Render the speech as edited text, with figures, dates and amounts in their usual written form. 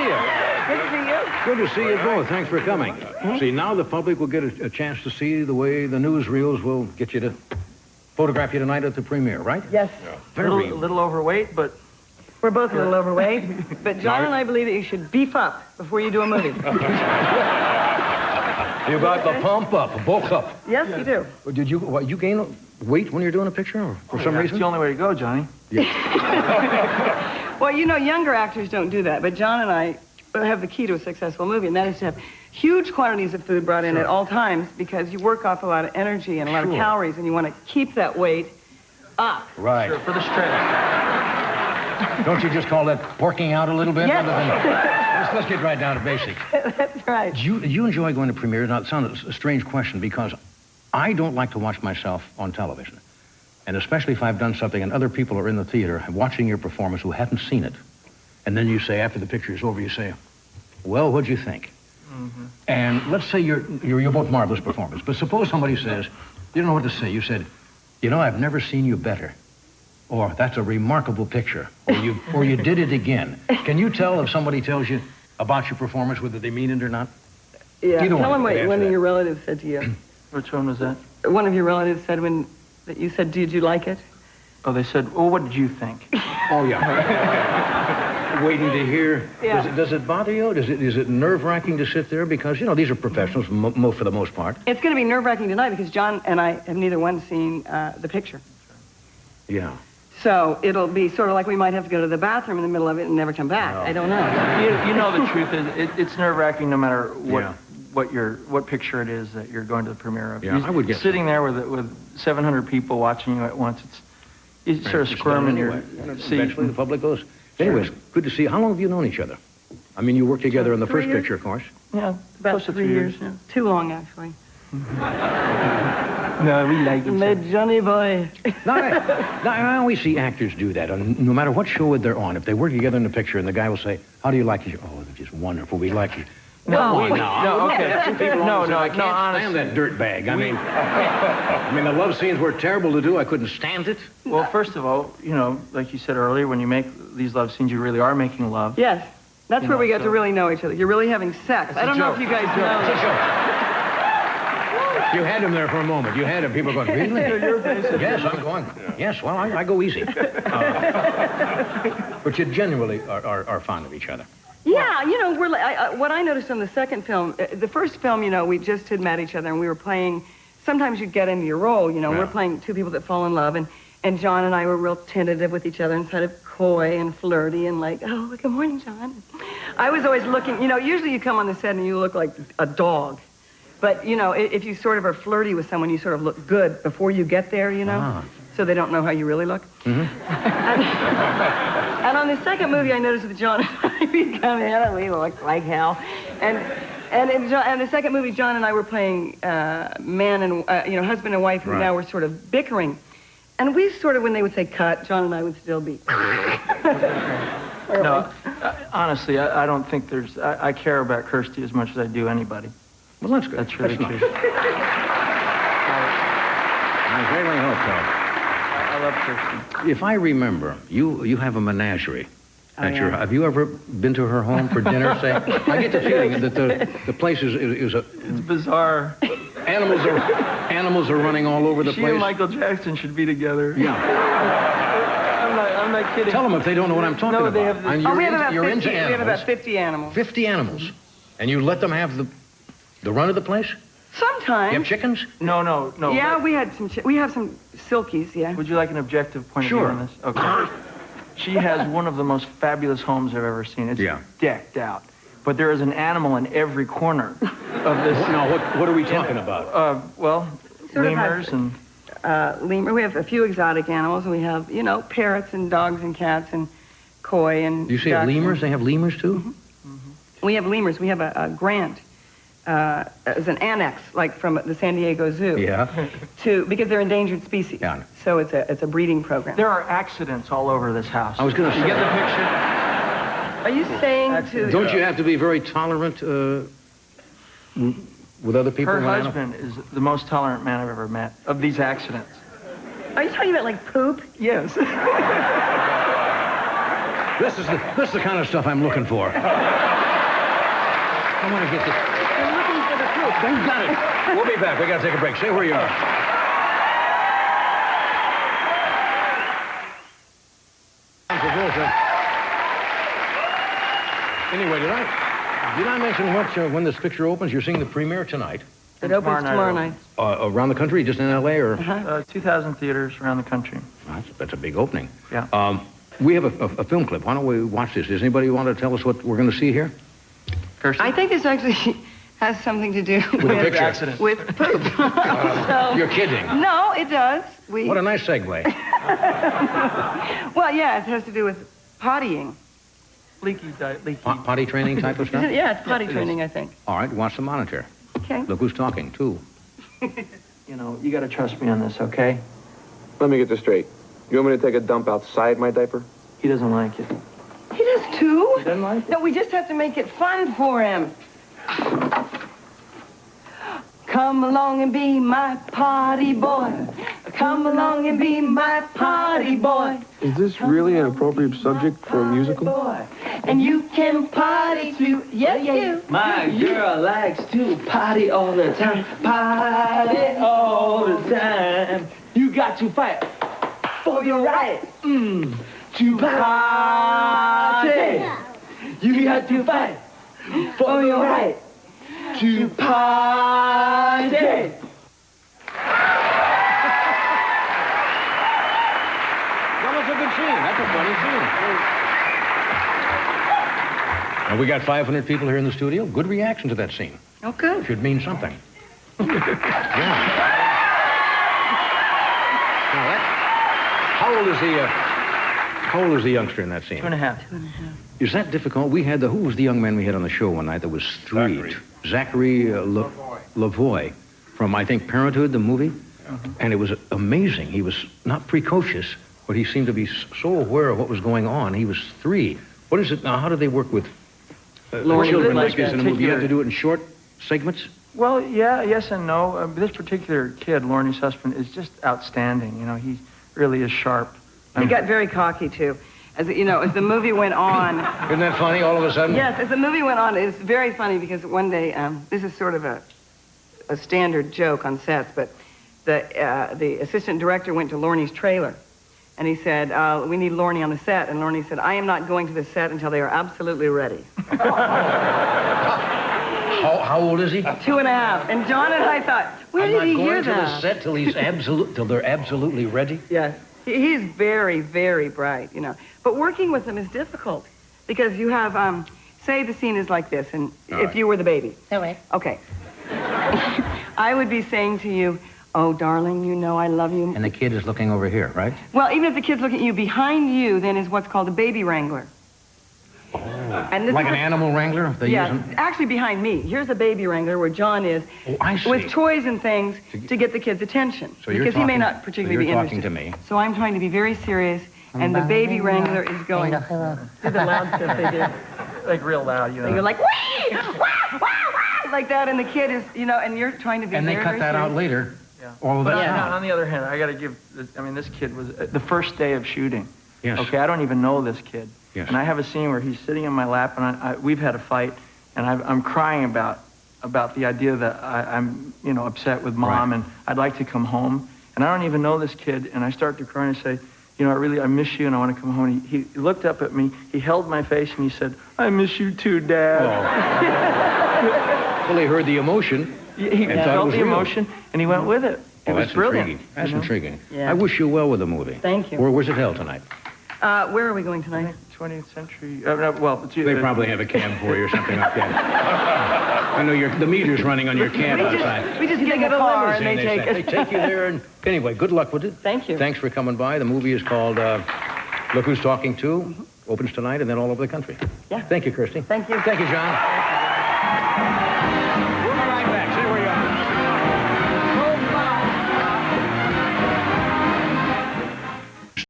you. Good to see you. Good to see you both. Thanks for coming. See, now the public will get a chance to see the way the newsreels will get you to photograph you tonight at the premiere, right? Yes. A little overweight, but... We're both a little overweight, but John and I believe that you should beef up before you do a movie. You got the pump up, bulk up. Yes, you do. Did you gain weight when you're doing a picture, or for some reason? It's the only way to go, Johnny. Well, you know, younger actors don't do that, but John and I have the key to a successful movie, and that is to have huge quantities of food brought in at all times, because you work off a lot of energy and a lot of calories, and you want to keep that weight up. Right. Sure, for the stretch. Don't you just call that working out a little bit? Yes. Let's get right down to basics. That's right. Do you enjoy going to premieres? Now, it sounds a strange question, because I don't like to watch myself on television. And especially if I've done something and other people are in the theater watching your performance who hadn't seen it. And then you say, after the picture is over, you say, well, what'd you think? Mm-hmm. And let's say you're both marvelous performers. But suppose somebody says, you don't know what to say. You said, you know, I've never seen you better. Or that's a remarkable picture. Or you did it again. Can you tell if somebody tells you about your performance, whether they mean it or not? Yeah, tell them what one of your relatives said to you. Which one was that? One of your relatives said that you said, did you like it? Oh, they said, well, what did you think? Oh, yeah. Waiting to hear. Yeah. Does it bother you? Is it nerve-wracking to sit there? Because, you know, these are professionals for the most part. It's going to be nerve-wracking tonight because John and I have neither one seen the picture. Yeah. So it'll be sort of like we might have to go to the bathroom in the middle of it and never come back. No. I don't know. You know, the truth is, it's nerve-wracking no matter what picture it is that you're going to the premiere of. Yeah, I would get sitting there with 700 people watching you at once. You sort of squirm in your seat. Eventually the public goes. Anyways, good to see you. How long have you known each other? I mean, you worked together in the first picture, of course. Yeah, about 3 years now. Too long, actually. No, we like each other. Johnny boy. Now, I always see actors do that. No matter what show they're on, if they work together in the picture and the guy will say, how do you like you? Oh, they're just wonderful. We like you. No, okay. No, I can't stand that dirtbag. I mean, the love scenes were terrible to do. I couldn't stand it. Well, first of all, you know, like you said earlier, when you make these love scenes, you really are making love. Yes. That's where we get to really know each other. You're really having sex. I don't know if you guys know. It's a joke. You had him there for a moment. You had him. People going, really? Yes, I'm going. Yes, well, I go easy. But you genuinely are fond of each other. Yeah, you know, what I noticed on the second film, the first film, you know, we just had met each other and we were playing, sometimes you get into your role, you know, we're playing two people that fall in love, and John and I were real tentative with each other and kind of coy and flirty and like, oh, good morning, John. I was always looking, you know, usually you come on the set and you look like a dog. But, you know, if you sort of are flirty with someone, you sort of look good before you get there, you know? So they don't know how you really look. Mm-hmm. And on the second movie, I noticed with John and I, we come in and we look like hell. And in the second movie, John and I were playing man and, you know, husband and wife, who now were sort of bickering. And we sort of, when they would say cut, John and I would still be... No, honestly, I don't think there's... I care about Kirstie as much as I do anybody. Well, that's good. That's really true. Nice. I really hope so. I love Kirstie. If I remember, you have a menagerie. Have you ever been to her home for dinner? Say, I get the feeling that the place is a... It's bizarre. Animals are running all over the place. She and Michael Jackson should be together. Yeah. I'm not kidding. Tell them if they don't know what I'm talking about. They have we have about 50 animals. 50 animals. And you let them have the run of the place? Sometimes. You have chickens? No. Yeah, we have some silkies, yeah. Would you like an objective point of view on this? Okay. She has one of the most fabulous homes I've ever seen. It's decked out. But there is an animal in every corner of this. Now, what are we talking about? Well, lemurs and... lemur. We have a few exotic animals, and we have, you know, parrots and dogs and cats and koi and... You say lemurs? They have lemurs, too? Mm-hmm. Mm-hmm. We have lemurs. We have a grant as an annex, like from the San Diego Zoo. Yeah. Because they're endangered species. Yeah. So it's a breeding program. There are accidents all over this house. I was going to say... You get the picture? Are you saying to... Don't you have to be very tolerant with other people? Her husband is the most tolerant man I've ever met of these accidents. Are you talking about like poop? Yes. This is the kind of stuff I'm looking for. I want to get this. They're looking for the proof. They've got it. We'll be back. We got to take a break. Stay where you are. Anyway, did I mention when this picture opens? You're seeing the premiere tonight. It opens tomorrow night. Around the country, just in L.A. or? 2,000 theaters around the country. That's a big opening. Yeah. We have a film clip. Why don't we watch this? Does anybody want to tell us what we're going to see here? Kirstie? I think this actually has something to do With a picture. Accident. with poop. So- You're kidding. No, it does. What a nice segue. Well, yeah, it has to do with pottying. Leaky. Potty training type of stuff? Yeah, it's potty training, I think. All right, watch the monitor. Okay. Look who's talking, too. You know, you got to trust me on this, okay? Let me get this straight. You want me to take a dump outside my diaper? He doesn't like it. He does too. He doesn't like it? No, we just have to make it fun for him. Come along and be my potty boy. Come along and be my potty boy. Is this really an appropriate subject for a musical? Boy. And you can potty too. Yes, you. My girl likes to potty all the time. Potty all the time. You got to fight for your right to potty. You got to fight for your right to potty. That was a good scene. That's a funny scene. And we got 500 people here in the studio. Good reaction to that scene. Oh, good. Should mean something. Yeah. Now how old is the youngster in that scene? 2.5. Is that difficult? Who was the young man we had on the show one night that was 3? Zachary Lavoie from, I think, Parenthood, the movie. And it was amazing. He was not precocious, but he seemed to be so aware of what was going on. He was 3. What is it now? How do they work with children like this in a movie? You have to do it in short segments? Well, yeah, yes and no. This particular kid, Lorne Sussman, is just outstanding. You know, he really is sharp. He got very cocky, too. As the movie went on. Isn't that funny all of a sudden? Yes, as the movie went on, it's very funny because one day, this is sort of a standard joke on sets, but the assistant director went to Lorne's trailer, and he said, we need Lorne on the set, and Lorne said, I am not going to the set until they are absolutely ready. How old is he? 2.5. And John and I thought, where did he hear that? I'm not going to the set till they're absolutely ready? Yes. He's very, very bright, But working with him is difficult because you have, say the scene is like this, and if you were the baby. All right. Okay. I would be saying to you, oh, darling, I love you. And the kid is looking over here, right? Well, even if the kid's looking at you, behind you then is what's called a baby wrangler. Oh. And this like is an animal wrangler? Actually behind me. Here's a baby wrangler where John is I see. with toys and things to get the kid's attention. So because he may not particularly be interested. You're talking to me. So I'm trying to be very serious, and the baby wrangler is going. Do the loud stuff they do. Like real loud, And you're like, wee! Wah! Wah! Wah! Like that, and the kid is, and you're trying to be And they very, cut very that out serious. later. Yeah. All of that But on the other hand, I got to give, this kid was, the first day of shooting. Yes. Okay, I don't even know this kid. Yes. And I have a scene where he's sitting in my lap, and we've had a fight, and I'm crying about the idea that I'm, upset with Mom, Right. and I'd like to come home. And I don't even know this kid, and I start to cry and say, I miss you, and I want to come home. And he looked up at me, he held my face, and he said, I miss you too, Dad. Well, he heard the emotion. He and thought it felt was the real. emotion, and he went with it. It was That's brilliant. intriguing. That's intriguing. Yeah. I wish you well with the movie. Thank you. Where's it held tonight? Where are we going tonight? 20th century. It's They probably have a cab for you or something like that. I know the meter's running on your cab outside. We just get in the car and they take They it. take you there, and anyway, good luck with it. Thank you. Thanks for coming by. The movie is called Look Who's Talking To. Opens tonight and then all over the country. Yeah. Thank you, Kirstie. Thank you. Thank you, John.